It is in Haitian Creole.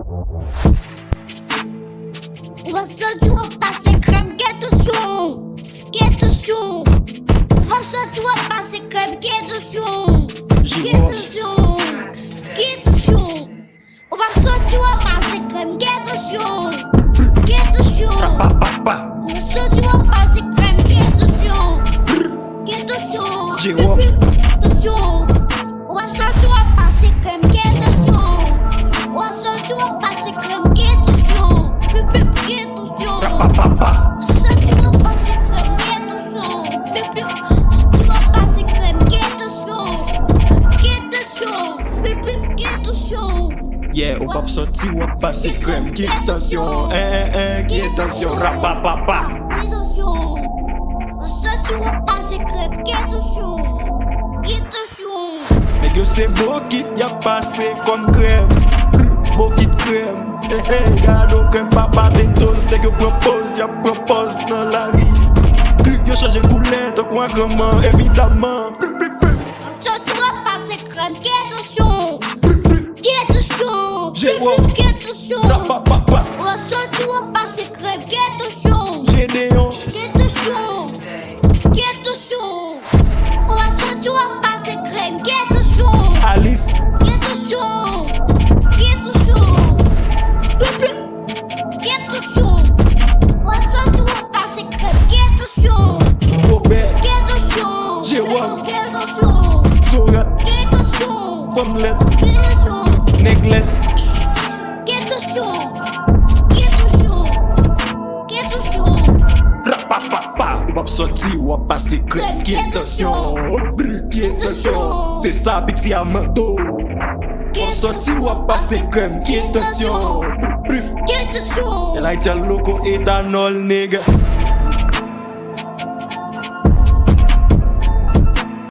On va sortir, on va passer crème, attention. Attention. On va sortir, on va passer crème, attention. Attention. Attention. On va sortir, on va passer crème, attention. Attention. On va sortir, on va passer crème, attention. Attention. Attention. On va sortir, on va passer crème, attention. On va sortir, on va passer crème, attention. Attention. Sortir, on va passer crème, attention. Tu vas passer crème, attention. Yeah, on va sortir, on va passer crème, attention. Attention, rapapapa. Attention. On va sortir, on va passer crème, attention. Attention. Mais que c'est beau qui y a passé comme crème. Beau qui crème. Regarde au crème, papa des doses. Dès que y'a propose dans la rue. Y'a changé couleur, donc moi comment, évidemment. On sortir, on va passer crème, attention. Attention. Attention. Rapapapa. On va sortir, on va passer crème, attention. Gédéon. Attention. Attention. On va sortir, on va passer crème, attention. Alif. Attention. Attention. Attention. On va sortir, on va passer crème, attention. Robert. Attention. Jérôme. Attention. Sorat. Attention. Fommelette. Attention. Néglette. Attention. Attention. Attention. Rapapapa. On va sortir, on va passer crème, attention. Attention. C'est ça, Pixie Amando. On va sortir, on va passer crème, attention. Attention. El Haitia El Loco, Ethanòl, nigga.